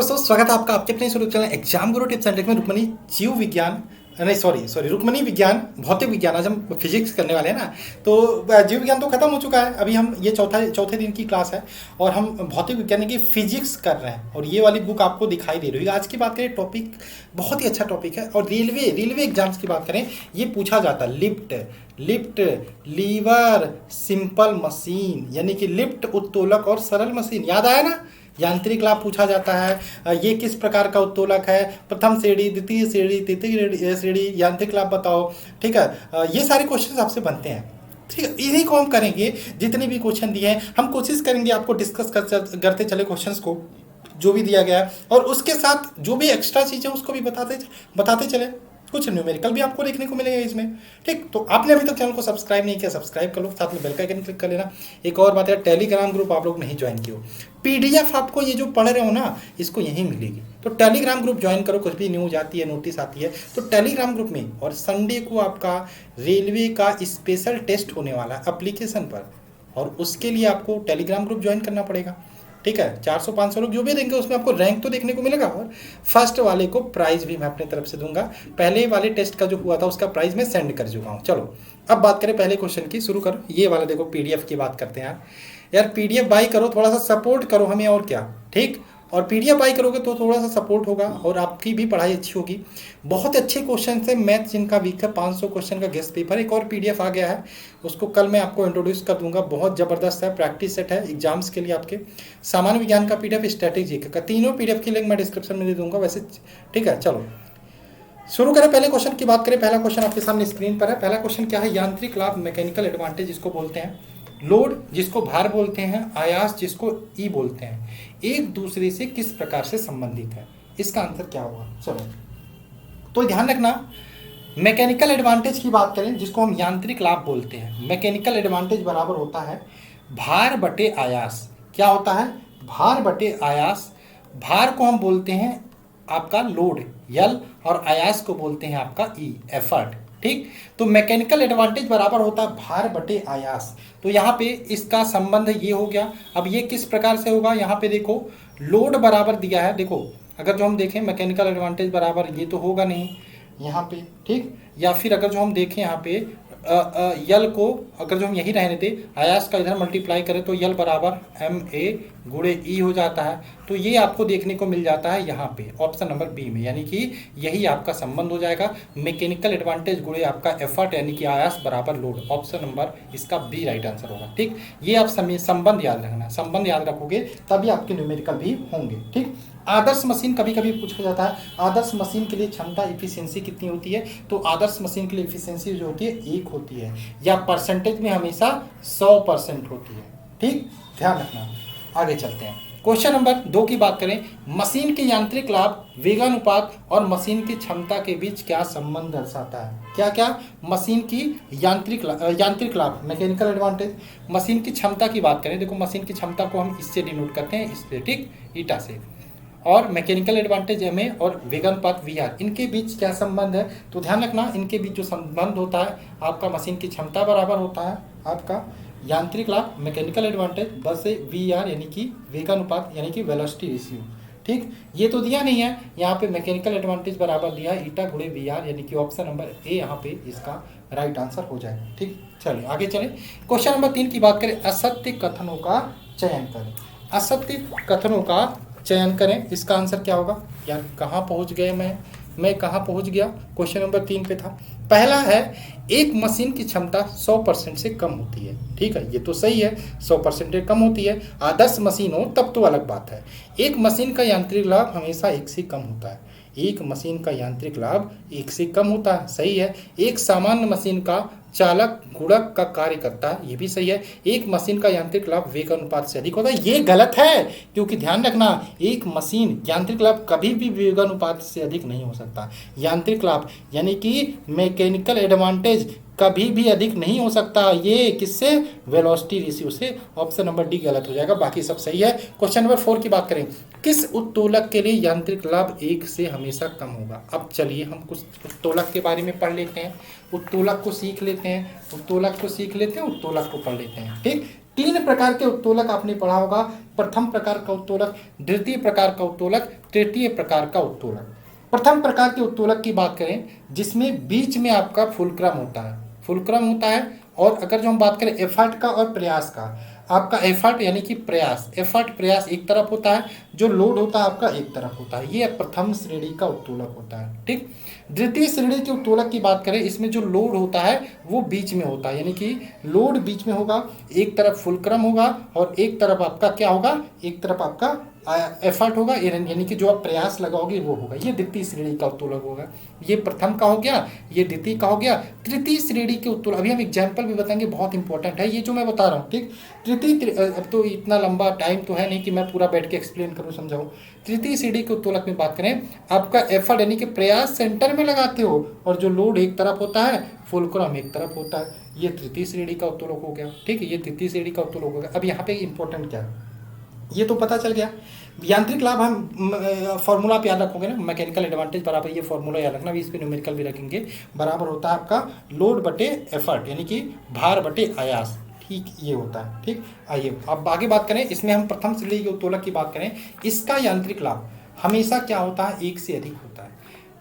दोस्तों, स्वागत है आपका आपके अपने शुरू channel exam Guru tips and trick में रुक्मणी जीव विज्ञान नहीं सॉरी रुक्मणी विज्ञान भौतिक विज्ञान। आज हम फिजिक्स करने वाले हैं ना। तो जीव विज्ञान तो खत्म हो चुका है, अभी हम ये चौथे दिन की क्लास है और हम भौतिक विज्ञान की फिजिक्स कर रहे हैं और ये वाली बुक आपको दिखाई दे रही है। आज की बात करें, टॉपिक बहुत ही अच्छा टॉपिक है और रेलवे एग्जाम्स की बात करें, ये पूछा जाता है लिफ्ट लीवर सिंपल मशीन, यानी कि लिफ्ट उत्तोलक और सरल मशीन। याद आया ना, यांत्रिक लाभ पूछा जाता है। ये किस प्रकार का उत्तोलक है, प्रथम श्रेणी, द्वितीय श्रेणी, तृतीय श्रेणी, यांत्रिक लाभ बताओ। ठीक है, ये सारे क्वेश्चन आपसे बनते हैं। ठीक है, इन्हीं को हम करेंगे। जितने भी क्वेश्चन दिए हैं हम कोशिश करेंगे आपको डिस्कस करते चले क्वेश्चंस को जो भी दिया गया है, और उसके साथ जो भी एक्स्ट्रा चीज़ें उसको भी बताते चले। कुछ न्यूमेरिकल भी आपको देखने को मिलेगा इसमें। ठीक, तो आपने अभी तक चैनल को सब्सक्राइब नहीं किया, सब्सक्राइब कर लो, साथ में बेल का आइकन क्लिक कर लेना। एक और बात है, टेलीग्राम ग्रुप आप लोग नहीं ज्वाइन किए हो, पीडीएफ आपको ये जो पढ़ रहे हो ना, इसको यहीं मिलेगी। तो टेलीग्राम ग्रुप ज्वाइन करो, कुछ भी न्यूज आती है, नोटिस आती है तो टेलीग्राम ग्रुप में। और संडे को आपका रेलवे का स्पेशल टेस्ट होने वाला है एप्लीकेशन पर, और उसके लिए आपको टेलीग्राम ग्रुप ज्वाइन करना पड़ेगा। ठीक है, 400-500 लोग जो भी देंगे उसमें आपको रैंक तो देखने को मिलेगा, और फर्स्ट वाले को प्राइज भी मैं अपनी तरफ से दूंगा। पहले वाले टेस्ट का जो हुआ था उसका प्राइज मैं सेंड कर चुका हूँ। चलो अब बात करें पहले क्वेश्चन की, शुरू करो। ये वाला देखो, पीडीएफ की बात करते हैं यार पीडीएफ बाई करो, थोड़ा सा सपोर्ट करो हमें, और क्या। ठीक, और पीडीएफ बाई करोगे तो थोड़ा सा सपोर्ट होगा और आपकी भी पढ़ाई अच्छी होगी। बहुत अच्छे क्वेश्चन है, मैथ जिनका वीक है, 500 क्वेश्चन का गेस्ट पेपर। एक और पीडीएफ आ गया है, उसको कल मैं आपको इंट्रोड्यूस कर दूंगा। बहुत ज़बरदस्त है, प्रैक्टिस सेट है एग्जाम्स के लिए आपके। सामान्य विज्ञान का पीडीएफ, स्ट्रैटेजी का, तीनों पीडीएफ की लिंक मैं डिस्क्रिप्शन में दे दूंगा वैसे। ठीक है, चलो शुरू करें। पहले क्वेश्चन की बात करें, पहला क्वेश्चन आपके सामने स्क्रीन पर है। पहला क्वेश्चन क्या है, यांत्रिक लाभ मैकेनिकल एडवांटेज जिसको बोलते हैं, लोड जिसको भार बोलते हैं, आयास जिसको ई बोलते हैं, एक दूसरे से किस प्रकार से संबंधित है। इसका आंसर क्या होगा। चलो तो ध्यान रखना, मैकेनिकल एडवांटेज की बात करें जिसको हम यांत्रिक लाभ बोलते हैं, मैकेनिकल एडवांटेज बराबर होता है भार बटे आयास। क्या होता है, भार बटे आयास। भार को हम बोलते हैं आपका लोड यल, और आयास को बोलते हैं आपका ई एफर्ट। ठीक, तो मैकेनिकल एडवांटेज बराबर होता है भार बटे आयास। तो यहाँ पे इसका संबंध ये हो गया। अब ये किस प्रकार से होगा, यहाँ पे देखो लोड बराबर दिया है। देखो अगर जो हम देखें मैकेनिकल एडवांटेज बराबर, ये तो होगा नहीं यहाँ पे। ठीक, या फिर अगर जो हम देखें यहाँ पे यल को अगर जो हम यही रहने थे, आयास का इधर मल्टीप्लाई करें तो यल बराबर एम ए गुणे ई हो जाता है। तो ये आपको देखने को मिल जाता है यहाँ पे ऑप्शन नंबर बी में, यानी कि यही आपका संबंध हो जाएगा, मैकेनिकल एडवांटेज गुणे आपका एफर्ट यानी कि आयास बराबर लोड। ऑप्शन नंबर इसका बी राइट आंसर होगा। ठीक, ये आप संबंध याद रखना, संबंध याद रखोगे तभी आपके न्यूमेरिकल भी होंगे। ठीक, आदर्श मशीन कभी कभी पूछा जाता है, आदर्श मशीन के लिए क्षमता इफिशियंसी कितनी होती है। तो आदर्श मशीन के लिए इफिशियंसी जो होती है 1 होती है, या परसेंटेज में हमेशा 100% होती है। ठीक, ध्यान रखना। आगे चलते हैं, क्वेश्चन नंबर 2 की बात करें, मशीन के यांत्रिक लाभ, वेगानुपात और मशीन की क्षमता के बीच क्या संबंध दर्शाता है। क्या क्या, मशीन की यांत्रिक लाभ मैकेनिकल एडवांटेज, मशीन की क्षमता की बात करें, देखो मशीन की क्षमता को हम इससे डिनोट करते हैं, इससे। ठीक, ईटा से। और मैकेनिकल एडवांटेज एम ए और वेगानुपात वी आर, इनके बीच क्या संबंध है। तो ध्यान रखना, इनके बीच जो संबंध होता है आपका मशीन की क्षमता बराबर होता है आपका यांत्रिक लाभ मैकेनिकल एडवांटेज बस वी आर, यानी कि वेगानुपात यानी कि वेलोसिटी रेशियो। ठीक, ये तो दिया नहीं है यहाँ पे, मैकेनिकल एडवांटेज बराबर दिया है ईटा गुणे वी आर, यानी कि ऑप्शन नंबर ए यहाँ पे इसका राइट आंसर हो जाएगा। ठीक, चलिए आगे चलें। क्वेश्चन नंबर 3 की बात करें, असत्य कथनों का चयन करें। असत्य कथनों का चयन करें, इसका आंसर क्या होगा। यार कहाँ पहुँच गए, मैं कहाँ पहुँच गया, क्वेश्चन नंबर 3 पे था। पहला है, एक मशीन की क्षमता 100% से कम होती है। ठीक है, ये तो सही है, 100% से कम होती है। आदर्श मशीन हो तब तो अलग बात है। एक मशीन का यांत्रिक लाभ हमेशा 1 से कम होता है, एक मशीन का यांत्रिक लाभ 1 से कम होता है, सही है। एक सामान्य मशीन का चालक गुणक का कार्य करता है, ये भी सही है। एक मशीन का यांत्रिक लाभ वेग अनुपात से अधिक होता है, ये गलत है, क्योंकि ध्यान रखना, एक मशीन यांत्रिक लाभ कभी भी वेग अनुपात से अधिक नहीं हो सकता। यांत्रिक लाभ यानी कि मैकेनिकल एडवांटेज कभी भी अधिक नहीं हो सकता, ये किससे, वेलोसिटी रेशियो से। ऑप्शन नंबर डी गलत हो जाएगा, बाकी सब सही है। क्वेश्चन नंबर 4 की बात करें, किस उत्तोलक के लिए यांत्रिक लाभ 1 से हमेशा कम होगा। अब चलिए हम कुछ उत्तोलक के बारे में पढ़ लेते हैं, उत्तोलक को सीख लेते हैं, उत्तोलक को पढ़ लेते हैं। ठीक, तीन प्रकार के उत्तोलक आपने पढ़ा होगा, प्रथम प्रकार का उत्तोलक, द्वितीय प्रकार का उत्तोलक, तृतीय प्रकार का उत्तोलक। प्रथम प्रकार के उत्तोलक की बात करें जिसमें बीच में आपका फुलक्रम होता है, फुलक्रम होता है। और अगर जो हम बात करें एफर्ट का और प्रयास का, आपका एफर्ट यानी कि प्रयास, एफर्ट प्रयास एक तरफ होता है, जो लोड होता है आपका एक तरफ होता है, ये प्रथम श्रेणी का उत्तोलक होता है। ठीक, द्वितीय श्रेणी के उत्तोलक की बात करें, इसमें जो लोड होता है वो बीच में होता है, यानी कि लोड बीच में होगा, एक तरफ फुलक्रम होगा और एक तरफ आपका क्या होगा, एक तरफ आपका एफर्ट होगा, यानी कि जो आप प्रयास लगाओगे वो होगा। ये द्वितीय श्रेणी का उत्तोलक होगा। ये प्रथम का हो गया, ये द्वितीय का हो गया। तृतीय श्रेणी के उत्तोलक अभी हम एग्जाम्पल भी बताएंगे, बहुत इंपॉर्टेंट है ये जो मैं बता रहा हूँ। ठीक, अब तो इतना लंबा टाइम तो है नहीं कि मैं पूरा बैठ के एक्सप्लेन करूँ, समझाऊँ। तृतीय श्रेणी के उत्तोलक में बात करें, आपका एफर्ट यानी कि प्रयास सेंटर में लगाते हो और जो लोड एक तरफ होता है, फुलक्रम एक तरफ होता है, ये तृतीय श्रेणी का उत्तोलक हो गया। ठीक है, ये तृतीय श्रेणी का उत्तोलक हो गया। अब यहाँ पे इंपॉर्टेंट क्या है ये तो पता चल गया। यांत्रिक लाभ हम फॉर्मूला आप याद रखोगे ना, मैकेनिकल एडवांटेज बराबर ये फॉर्मूला याद रखना, भी इस पे न्यूमेरिकल भी रखेंगे, बराबर होता है आपका लोड बटे एफर्ट यानी कि भार बटे आयास। ठीक, ये होता है। ठीक, आइए अब आगे बात करें, इसमें हम प्रथम श्रेणी के उत्तोलक की बात करें, इसका यांत्रिक लाभ हमेशा क्या होता है, एक से अधिक होता है।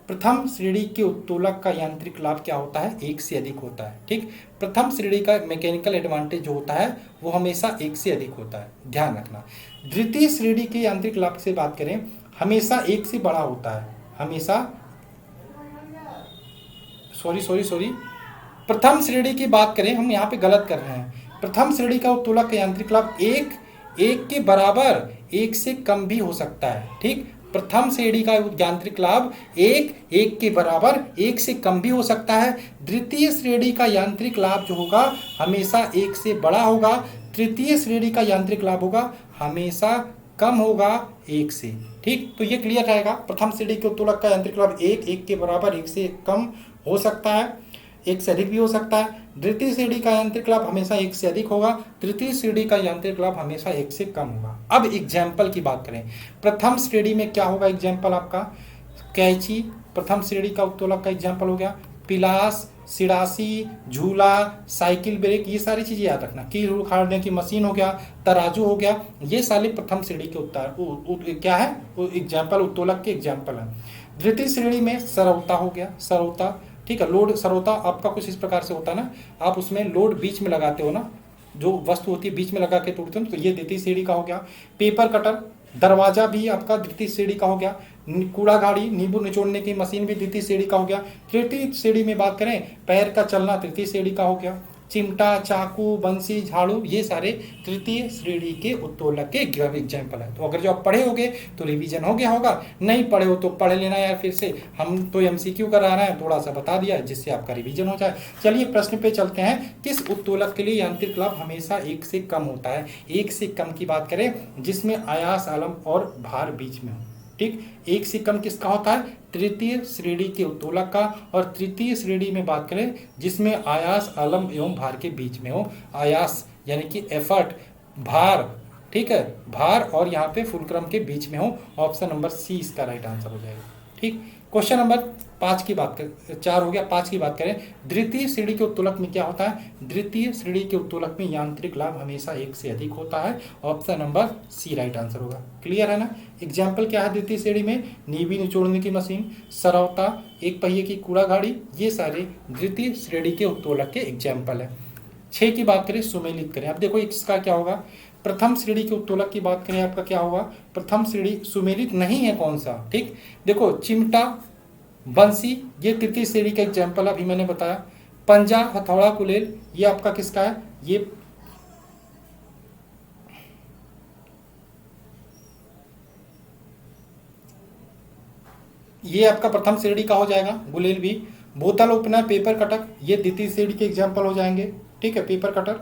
प्रथम श्रेणी के उत्तोलक का यांत्रिक लाभ क्या होता है, एक से अधिक होता है। ठीक, प्रथम श्रेणी का मैकेनिकल एडवांटेज जो होता है वो हमेशा एक से अधिक होता है, ध्यान रखना। द्वितीय श्रेणी के यांत्रिक लाभ से बात करें, हमेशा एक से बड़ा होता है, हमेशा सॉरी प्रथम श्रेणी की बात करें, हम यहाँ पे गलत कर रहे हैं। प्रथम श्रेणी का उत्तोलक का यांत्रिक लाभ एक के बराबर, एक से कम भी हो सकता है। ठीक, प्रथम श्रेणी का यांत्रिक लाभ एक के बराबर, एक से कम भी हो सकता है। द्वितीय श्रेणी का यांत्रिक लाभ जो होगा हमेशा एक से बड़ा होगा। तृतीय श्रेणी का यांत्रिक लाभ होगा हमेशा कम होगा एक से। ठीक, तो ये क्लियर रहेगा। प्रथम श्रेणी के उत्तोलक का यांत्रिक लाभ एक के बराबर, एक से कम हो सकता है, एक से अधिक भी हो सकता है। द्वितीय श्रेणी का यांत्रिक लाभ हमेशा एक से अधिक होगा, तृतीय श्रेणी का यांत्रिक लाभ हमेशा एक से कम होगा। अब एग्जाम्पल की बात करें, प्रथम श्रेणी में क्या होगा एग्जाम्पल आपका, कैंची प्रथम श्रेणी का उत्तोलक का एग्जाम्पल हो गया। पिलास, सिड़ासी, झूला, साइकिल ब्रेक, ये सारी चीजें याद रखना। कील उखाड़ने की मशीन हो गया, तराजू हो गया, ये सारे प्रथम श्रेणी के क्या है, एग्जाम्पल, उत्तोलक के एग्जाम्पल है। द्वितीय श्रेणी में सरौता हो गया, सरौता। ठीक है, लोड सरौता आपका कुछ इस प्रकार से होता है ना, आप उसमें लोड बीच में लगाते हो ना, जो वस्तु होती है बीच में लगा के तोड़ते हो, तो ये द्वितीय श्रेणी का हो गया। पेपर कटर, दरवाजा भी आपका द्वितीय श्रेणी का हो गया। कूड़ा गाड़ी, नींबू निचोड़ने की मशीन भी द्वितीय श्रेणी का हो गया। तृतीय श्रेणी में बात करें, पैर का चलना तृतीय श्रेणी का हो गया। चिमटा, चाकू, बंसी, झाड़ू, ये सारे तृतीय श्रेणी के उत्तोलक के एग्जाम्पल है। तो अगर जो आप पढ़े होगे तो रिवीजन हो गया होगा, नहीं पढ़े हो तो पढ़ लेना यार फिर से, हम तो एमसीक्यू करा रहे हैं, थोड़ा सा बता दिया जिससे आपका रिवीजन हो जाए। चलिए प्रश्न पे चलते हैं, किस उत्तोलक के लिए यांत्रिक लाभ हमेशा एक से कम होता है। एक से कम की बात करें जिसमें आयास, आलम और भार बीच में हो। ठीक, एक से कम किसका होता है, तृतीय श्रेणी के उत्तोलक का। और तृतीय श्रेणी में बात करें जिसमें आयास, आलम एवं भार के बीच में हो। आयास यानी कि एफर्ट, भार, ठीक है, भार और यहाँ पे फुलक्रम के बीच में हो। ऑप्शन नंबर सी इसका राइट आंसर हो जाएगा। ठीक, क्वेश्चन नंबर 5 की बात करें, 4 हो गया, 5 की बात करें, द्वितीय श्रेणी के उत्तोलक में क्या होता है, द्वितीय श्रेणी के उत्तोलक में यांत्रिक लाभ हमेशा एक से अधिक होता है। Option number C right answer होगा। क्लियर है ना। एग्जाम्पल क्या है द्वितीय श्रेणी में, नींबू निचोड़ने की मशीन, सरौता, एक पहिए की कूड़ा गाड़ी, ये सारे द्वितीय श्रेणी के उत्तोलक के एग्जाम्पल है। 6 की बात करें, सुमेलित करें। अब देखो इसका क्या होगा, प्रथम श्रेणी के उत्तोलक की बात करें, आपका क्या होगा, प्रथम श्रेणी सुमेलित नहीं है कौन सा। ठीक, देखो चिमटा, बंसी, ये तृतीय श्रेणी का एग्जाम्पल अभी मैंने बताया। पंजा, हथौड़ा, कुलेल, ये आपका किसका है, ये आपका प्रथम श्रेणी का हो जाएगा, गुलेल भी। बोतल ओपनर, पेपर कटर, ये द्वितीय श्रेणी के एग्जाम्पल हो जाएंगे। ठीक है, पेपर कटर।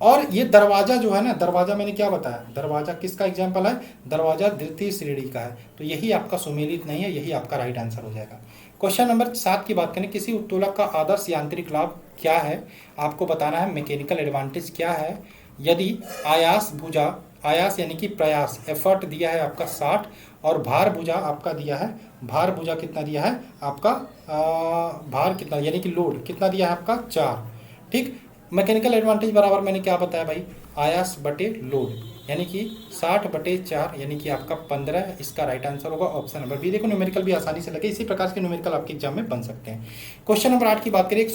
और ये दरवाजा जो है ना, दरवाजा मैंने क्या बताया, दरवाजा किसका एग्जाम्पल है, दरवाजा द्वितीय श्रेणी का है। तो यही आपका सुमेलित नहीं है, यही आपका राइट आंसर हो जाएगा। क्वेश्चन नंबर 7 की बात करें, किसी उत्तोलक का आदर्श यांत्रिक लाभ क्या है, आपको बताना है। मैकेनिकल एडवांटेज क्या है यदि आयास भुजा, आयास यानी कि प्रयास, एफर्ट दिया है आपका 60 और भार भुजा आपका दिया है, भार भुजा कितना दिया है आपका, भार कितना यानी कि लोड कितना दिया है आपका 4। ठीक, मैकेनिकल एडवांटेज बराबर मैंने क्या बताया भाई, आयास बटे लोड, यानी कि 60/4 यानी कि आपका 15, इसका राइट आंसर होगा ऑप्शन नंबर बी। देखो न्यूमेरिकल भी आसानी से लगे, इसी प्रकार के न्यूमेरिकल आपके एग्जाम में बन सकते हैं। क्वेश्चन नंबर 8 की बात करें, एक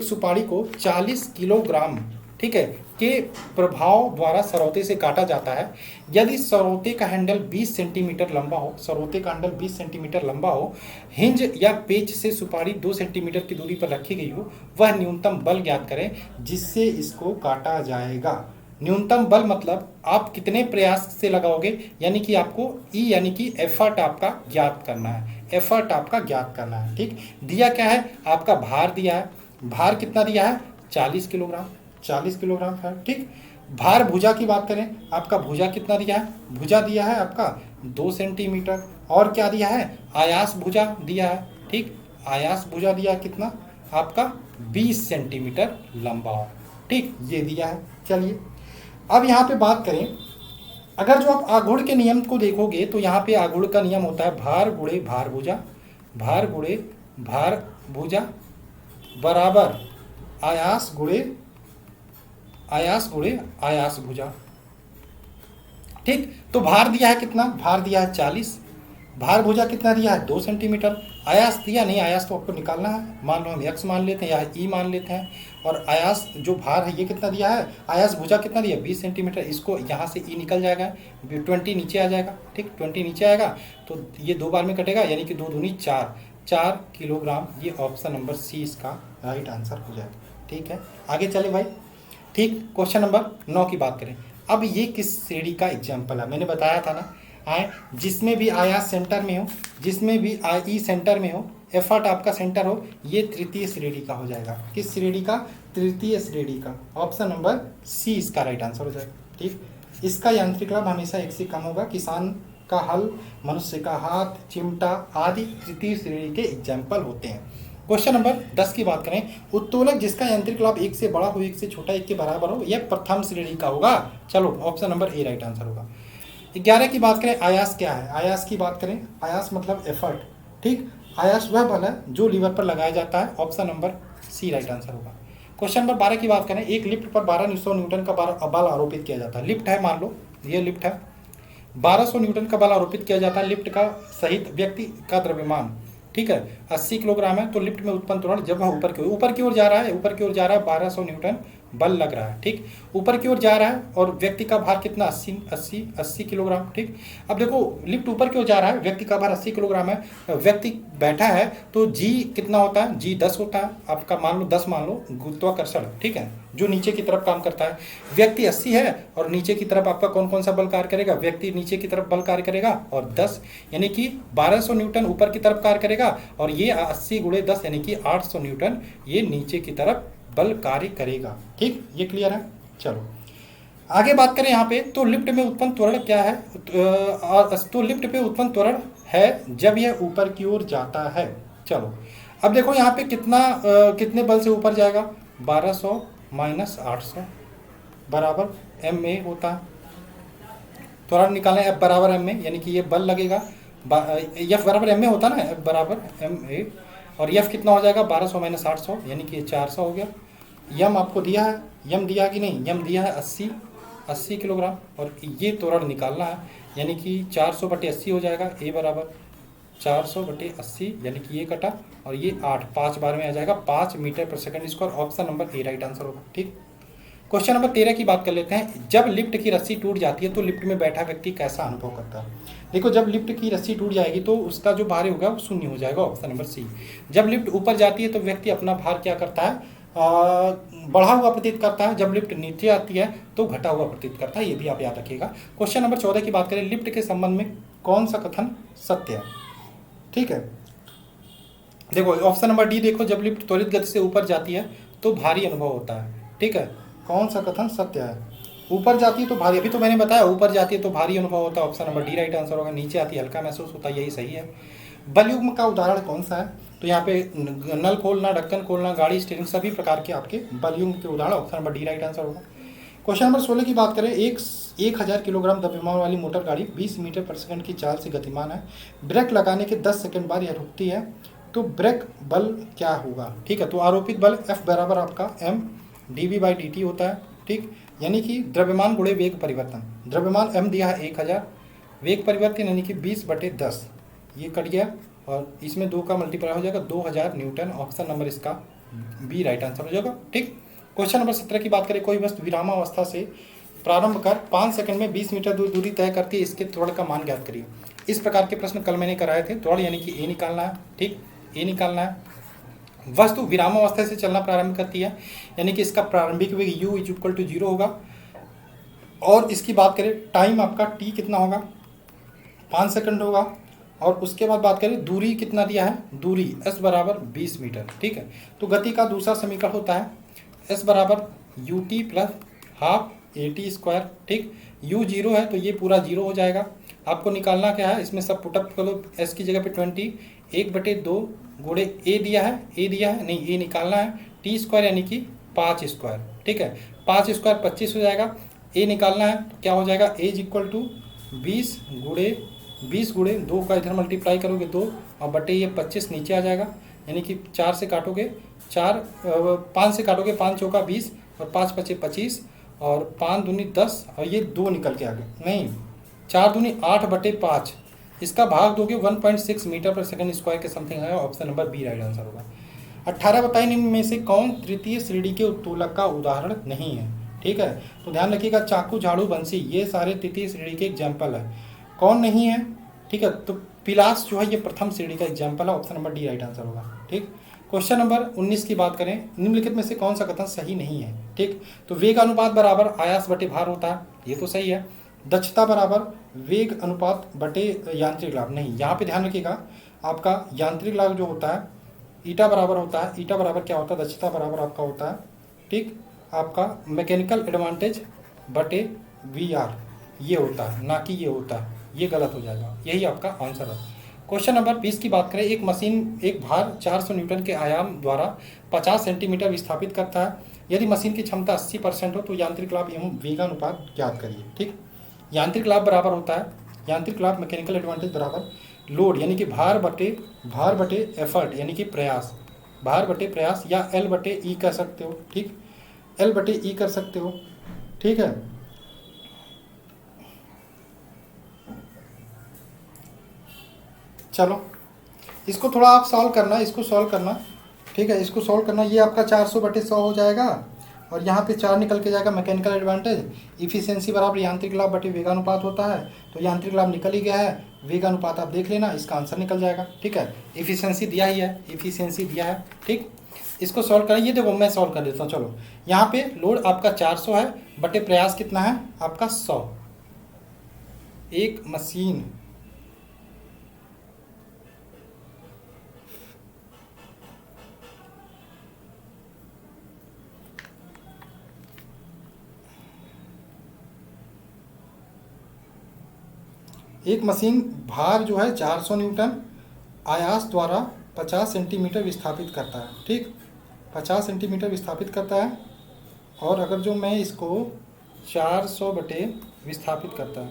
सुपारी को 40 किलोग्राम, ठीक है, के प्रभाव द्वारा सरौते से काटा जाता है। यदि सरौते का हैंडल 20 सेंटीमीटर लंबा हो, सरौते का हैंडल 20 सेंटीमीटर लंबा हो, हिंज या पेच से सुपारी 2 सेंटीमीटर की दूरी पर रखी गई हो, वह न्यूनतम बल ज्ञात करें जिससे इसको काटा जाएगा। न्यूनतम बल मतलब आप कितने प्रयास से लगाओगे, यानी कि आपको ई यानी कि एफर्ट आपका ज्ञात करना है, एफर्ट आपका ज्ञात करना है। ठीक, दिया क्या है, आपका भार दिया है, भार कितना दिया है 40 किलोग्राम, 40 किलोग्राम है। ठीक, भार भुजा की बात करें, आपका भुजा कितना दिया है, भुजा दिया है आपका 2 सेंटीमीटर, और क्या दिया है, आयास भुजा दिया है। ठीक, आयास भुजा दिया है कितना आपका 20 सेंटीमीटर लंबा हो। ठीक, ये दिया है। चलिए अब यहाँ पे बात करें, अगर जो आप आघूर्ण के नियम को देखोगे तो यहाँ पे आघूर्ण का नियम होता है भार गुणे भार भुजा, भार गुणे भार भुजा बराबर आयास गुणे आयास भुजा। ठीक, तो भार दिया है कितना, भार दिया है 40, भार भुजा कितना दिया है 2 सेंटीमीटर, आयास दिया नहीं, आयास तो आपको निकालना है, मान लो हम x मान लेते हैं या ई मान लेते हैं, और आयास जो भार है ये कितना दिया है, आयास भुजा कितना दिया 20 सेंटीमीटर, इसको यहाँ से ई निकल जाएगा, 20 नीचे आ जाएगा। ठीक, 20 नीचे आएगा तो ये 2 बार में कटेगा, यानी कि 2 दूनी 4 किलोग्राम, ये ऑप्शन नंबर सी इसका राइट आंसर हो जाएगा। ठीक है, आगे चले भाई। ठीक, क्वेश्चन नंबर 9 की बात करें। अब ये किस श्रेणी का एग्जाम्पल है, मैंने बताया था ना, जिसमें भी आयास सेंटर में हो, जिसमें भी आई सेंटर में हो, एफर्ट आपका सेंटर हो, ये तृतीय श्रेणी का हो जाएगा। किस श्रेणी का, तृतीय श्रेणी का, ऑप्शन नंबर सी इसका राइट आंसर हो जाएगा। ठीक, इसका यांत्रिक लाभ हमेशा 1 से कम होगा, किसान का हल, मनुष्य का हाथ, चिमटा आदि तृतीय श्रेणी के एग्जाम्पल होते हैं। क्वेश्चन नंबर 10 की बात करें, उत्तोलक जिसका यांत्रिक लाभ 1 से बड़ा हो, 1 से छोटा, 1 के बराबर हो, यह प्रथम श्रेणी का होगा। चलो option number A right answer होगा। 11 की बात करें, आयास क्या है, आयास की बात करें, आयास मतलब एफर्ट। ठीक, आयास वह बल है जो लीवर पर लगाया जाता है, option number C right answer होगा। क्वेश्चन नंबर 12 की बात करें, एक लिफ्ट पर 1200 न्यूटन का बल आरोपित किया जाता है। लिफ्ट है, मान लो ये लिफ्ट है, 1200 न्यूटन का बल आरोपित किया जाता है, लिफ्ट का सहित व्यक्ति का द्रव्यमान, ठीक है, 80 किलोग्राम है, तो लिफ्ट में उत्पन्न त्वरण जब वह ऊपर की ओर जा रहा है, ऊपर की ओर जा रहा है, 1200 न्यूटन बल लग रहा है। ठीक, ऊपर की ओर जा रहा है और व्यक्ति का भार कितना 80 किलोग्राम। ठीक, अब देखो लिफ्ट ऊपर की ओर जा रहा है, व्यक्ति का भार 80 किलोग्राम है, व्यक्ति बैठा है तो जी कितना होता है, जी 10 होता है आपका, मान लो 10 मान लो, गुरुत्वाकर्षण, ठीक है, जो नीचे की तरफ काम करता है। व्यक्ति 80 है और नीचे की तरफ आपका कौन कौन सा बल कार्य करेगा, व्यक्ति नीचे की तरफ बल कार्य करेगा और 10, यानी कि 1200 न्यूटन ऊपर की तरफ कार्य करेगा, और ये 80 × 10 यानी कि 800 न्यूटन ये नीचे की तरफ बल कार्य करेगा। ठीक, ये क्लियर है। चलो आगे बात करें यहाँ पे, तो लिफ्ट में उत्पन्न त्वरण क्या है, तो लिफ्ट पे उत्पन्न त्वरण है जब यह ऊपर की ओर जाता है। चलो अब देखो यहाँ पे कितने बल से ऊपर जाएगा, 1200 - 800 बराबर ma होता है। त्वरण निकालें F बराबर ma, यानी कि ये बल लगेगा, F बराबर ma होता ना, F बराबर ma, और F कितना हो जाएगा 1200 - 800 यानी कि 400 हो गया। यम आपको दिया है, यम दिया कि नहीं, यम दिया है 80 किलोग्राम, और ये त्वरण निकालना है, यानी कि 400/80 हो जाएगा, ए बराबर 400/80 यानी कि ये कटा और ये 5 बार में आ जाएगा 5 metre per second square, option number A right answer होगा। ठीक, क्वेश्चन नंबर 13 की बात कर लेते हैं, जब लिफ्ट की रस्सी टूट जाती है तो लिफ्ट में बैठा व्यक्ति कैसा अनुभव करता है। देखो जब लिफ्ट की रस्सी टूट जाएगी तो उसका जो भार होगा वो 0 हो जाएगा, ऑप्शन नंबर सी। जब लिफ्ट ऊपर जाती है तो व्यक्ति अपना भार क्या करता है, बढ़ा हुआ प्रतीत करता है, जब लिफ्ट नीचे आती है तो घटा हुआ प्रतीत करता है, ये भी आप याद रखिएगा। क्वेश्चन नंबर 14 की बात करें, लिफ्ट के संबंध में कौन सा कथन सत्य है। ठीक है, देखो ऑप्शन नंबर डी देखो, जब लिफ्ट त्वरित गति से ऊपर जाती है तो भारी अनुभव होता है। ठीक है, कौन सा कथन सत्य है, ऊपर जाती है तो भारी, अभी तो मैंने बताया ऊपर जाती है तो भारी अनुभव होता है, option number D right answer होगा। नीचे आती है हल्का महसूस होता है, यही सही है। बलयुग्म का उदाहरण कौन सा है, तो यहाँ पे नल खोलना, ढक्कन खोलना, गाड़ी स्टीयरिंग, सभी प्रकार के आपके बलयुग्म के उदाहरण, option number D right answer होगा। क्वेश्चन नंबर 16 की बात करें, 1000 किलोग्राम द्रव्यमान वाली मोटर गाड़ी 20 मीटर पर सेकंड की चाल से गतिमान है, ब्रेक लगाने के 10 सेकंड बाद यह रुकती है, तो ब्रेक बल क्या होगा। ठीक है, तो आरोपित बल F बराबर आपका m dv/dt होता है। ठीक, यानी कि द्रव्यमान गुणे वेग परिवर्तन। द्रव्यमान m दिया है 1000, वेग परिवर्तन यानी कि 20/10, ये कट गया और इसमें 2 का मल्टीप्लाई हो जाएगा 2000 न्यूटन। ऑप्शन नंबर इसका बी राइट आंसर हो जाएगा। ठीक, क्वेश्चन नंबर 17 की बात करें। कोई वस्तु विरामावस्था से प्रारंभ कर 5 सेकंड में 20 मीटर दूर दूरी तय करती है, इसके त्वरण का मान ज्ञात करिए। इस प्रकार के प्रश्न कल मैंने कराए थे। त्वरण यानी कि ए निकालना है। ठीक, ए निकालना है। वस्तु विरामावस्था से चलना प्रारंभ करती है, यानी कि इसका प्रारंभिक वेग u इज इक्वल टू 0 होगा। और इसकी बात करें टाइम आपका t कितना होगा, 5 सेकंड होगा। और उसके बाद बात करें दूरी कितना दिया है, दूरी s बराबर 20 मीटर। ठीक है, तो गति का दूसरा समीकरण होता है s बराबर ut plus half AT square. ठीक, u 0 है तो ये पूरा 0 हो जाएगा। आपको निकालना क्या है, इसमें सब पुटअप करो। s की जगह पे 20, 1/2 गुणे a दिया है, नहीं a निकालना है, t स्क्वायर यानी कि 5 स्क्वायर। ठीक है, 5 स्क्वायर 25 हो जाएगा। a निकालना है तो क्या हो जाएगा, a इज इक्वल टू 20 गुणे 2 का इधर मल्टीप्लाई करोगे 2 और बटे ये 25 नीचे आ जाएगा। यानी कि 4 से काटोगे 5 से काटोगे 5 चौका 20 और 5 पचे 25 और 5 दूनी 10 और ये 2 निकल के आ गए, नहीं 4 दूनी 8/5, इसका भाग दोगे 1.6 मीटर पर सेकंड स्क्वायर के समथिंग है। Option number B right answer होगा। 18 बताइए निम्न में से कौन तृतीय श्रेणी के उत्तोलक का उदाहरण नहीं है। ठीक है, तो ध्यान रखिएगा, चाकू, झाड़ू, बंसी ये सारे तृतीय श्रेणी के एग्जाम्पल है। कौन नहीं है, ठीक है, तो पिलास जो है ये प्रथम श्रेणी का एग्जाम्पल है। Option number D right answer होगा। ठीक, क्वेश्चन नंबर 19 की बात करें। निम्नलिखित में से कौन सा कथन सही नहीं है। ठीक, तो वेग अनुपात बराबर आयास बटे भार होता है, ये तो सही है। दक्षता बराबर वेग अनुपात बटे यांत्रिक लाभ, नहीं, यहाँ पे ध्यान रखिएगा आपका यांत्रिक लाभ जो होता है ईटा बराबर होता है। ईटा बराबर क्या होता है, दक्षता बराबर आपका होता है, ठीक, आपका मैकेनिकल एडवांटेज बटे VR, ये होता है, ना कि ये होता है, ये गलत हो जाएगा। यही आपका आंसर है। क्वेश्चन नंबर 20 की बात करें। एक मशीन एक भार 400 न्यूटन के आयाम द्वारा 50 सेंटीमीटर विस्थापित करता है। यदि मशीन की क्षमता 80% हो तो यांत्रिक लाभ एवं वेगानुपात ज्ञात करिए। ठीक, यांत्रिक लाभ बराबर होता है, यांत्रिक लाभ मैकेनिकल एडवांटेज बराबर लोड यानी कि भार बटे एफर्ट यानी कि प्रयास, भार बटे प्रयास, या L/E कर सकते हो। ठीक, L/E कर सकते हो। ठीक है, चलो इसको थोड़ा आप सॉल्व करना, इसको सॉल्व करना। ठीक है, इसको सॉल्व करना। ये आपका 400/100 हो जाएगा और यहाँ पे 4 निकल के जाएगा मैकेनिकल एडवांटेज। इफिशियंसी बराबर यांत्रिक लाभ बटे वेगानुपात होता है, तो यांत्रिक लाभ निकल ही गया है, वेगानुपात आप देख लेना, इसका आंसर निकल जाएगा। ठीक है, इफिशियंसी दिया ही है, इफिशियंसी दिया है। ठीक, इसको सॉल्व करें। ये देखो मैं सॉल्व कर देता हूँ। चलो, यहाँ पे लोड आपका 400 है बटे प्रयास कितना है आपका 100। एक मशीन भार जो है 400 न्यूटन आयास द्वारा 50 सेंटीमीटर विस्थापित करता है। ठीक, 50 सेंटीमीटर विस्थापित करता है। और अगर जो मैं इसको 400 बटे विस्थापित करता है,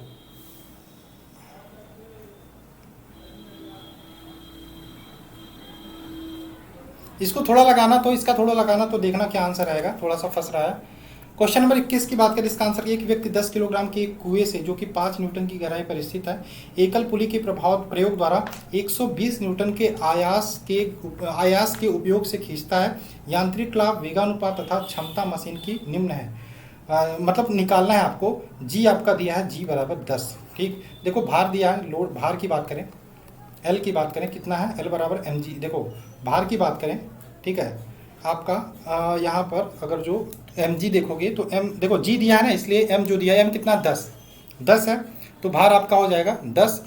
इसको थोड़ा लगाना, तो इसका थोड़ा लगाना तो देखना क्या आंसर आएगा। थोड़ा सा फंस रहा है। क्वेश्चन नंबर 21 की बात करें। इसका आंसर, एक व्यक्ति 10 किलोग्राम के कुएं से जो कि 5 न्यूटन की गहराई पर स्थित है एकल पुली के प्रयोग द्वारा 120 न्यूटन के आयास के उपयोग से खींचता है। यांत्रिक लाभ, वेगानुपात तथा क्षमता मशीन की निम्न है। मतलब निकालना है आपको। जी आपका दिया है, जी बराबर 10। ठीक, देखो भार दिया है, लोड भार की बात करें, L की बात करें कितना है, L बराबर mg। देखो भार की बात करें, ठीक है, आपका यहाँ पर अगर जो mg देखोगे तो m, देखो g दिया है ना, इसलिए m जो दिया है, m कितना 10 है, तो भार आपका हो जाएगा 10।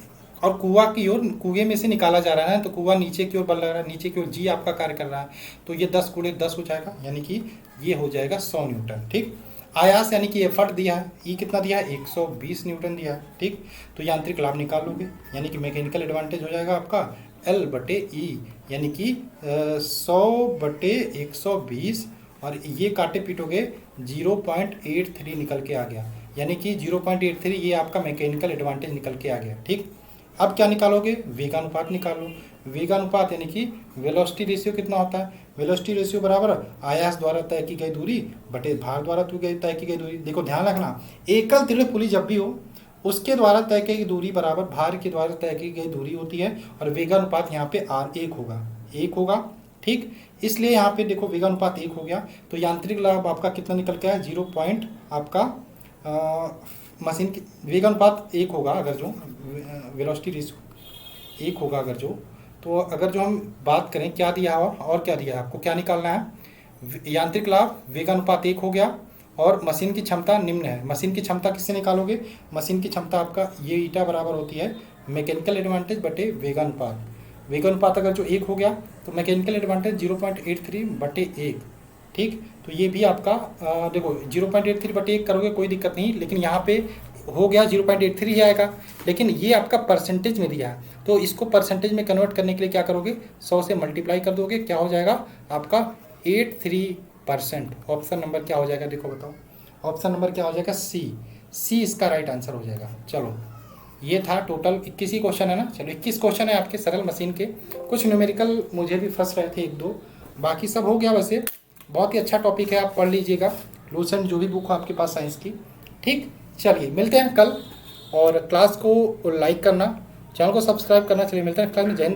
और कुएं में से निकाला जा रहा है ना, तो कुआं नीचे की ओर बल रहा है, नीचे की ओर जी आपका कार्य कर रहा है, तो ये 10 गुणे 10 हो जाएगा, यानी कि ये हो जाएगा 100 न्यूटन। ठीक, आयास यानी कि एफर्ट दिया है, ई कितना दिया है 120 न्यूटन दिया है। ठीक, तो यांत्रिक लाभ निकाल लोगे, यानी कि मैकेनिकल एडवांटेज हो जाएगा आपका L/E, यानी कि 100/120 और ये काटे पीटोगे 0.83 निकल के आ गया, यानी कि 0.83 ये आपका मैकेनिकल एडवांटेज निकल के आ गया। ठीक, अब क्या निकालोगे, वेगानुपात निकालो। वेगानुपात यानी कि वेलोसिटी रेशियो कितना होता है, वेलोसिटी रेशियो बराबर आयास द्वारा तय की गई दूरी बटे भार द्वारा तय की गई दूरी। देखो ध्यान रखना, एकल तीव्र पुली जब भी हो उसके द्वारा तय की गई दूरी बराबर भार के द्वारा तय की गई दूरी होती है, और वेगानुपात यहाँ पे आर एक होगा, ठीक। इसलिए यहाँ पे देखो वेगानुपात 1 हो गया, तो यांत्रिक लाभ आपका कितना निकल के आया, 0 पॉइंट आपका मशीन की वेगानुपात 1 होगा अगर जो वेलोसिटी रेशियो 1 होगा अगर जो, तो अगर जो हम बात करें क्या दिया है और क्या दिया है, आपको क्या निकालना है, यांत्रिक लाभ वेगानुपात 1 हो गया, और मशीन की क्षमता निम्न है। मशीन की क्षमता किससे निकालोगे, मशीन की क्षमता आपका ये ईटा बराबर होती है मैकेनिकल एडवांटेज बटे वेगानुपात। वेगानुपात अगर जो 1 हो गया तो मैकेनिकल एडवांटेज 0.83 बटे 1, ठीक। तो ये भी आपका देखो 0.83 बटे 1 करोगे कोई दिक्कत नहीं, लेकिन यहाँ पे हो गया 0.83 ही आएगा, लेकिन ये आपका परसेंटेज में दिया है, तो इसको परसेंटेज में कन्वर्ट करने के लिए क्या करोगे, 100 से मल्टीप्लाई कर दोगे, क्या हो जाएगा आपका 83%। ऑप्शन नंबर क्या हो जाएगा, देखो बताओ, ऑप्शन नंबर क्या हो जाएगा, सी इसका राइट आंसर हो जाएगा। चलो ये था टोटल 21 ही क्वेश्चन है ना, चलो 21 क्वेश्चन है आपके सरल मशीन के। कुछ न्यूमेरिकल मुझे भी फंस रहे थे 1-2, बाकी सब हो गया। वैसे बहुत ही अच्छा टॉपिक है, आप पढ़ लीजिएगा, लूसेंट जो भी बुक हो आपके पास साइंस की, ठीक। चलिए मिलते हैं कल, और क्लास को लाइक करना, चैनल को सब्सक्राइब करना। चलिए मिलते हैं कल में। जय हिंद।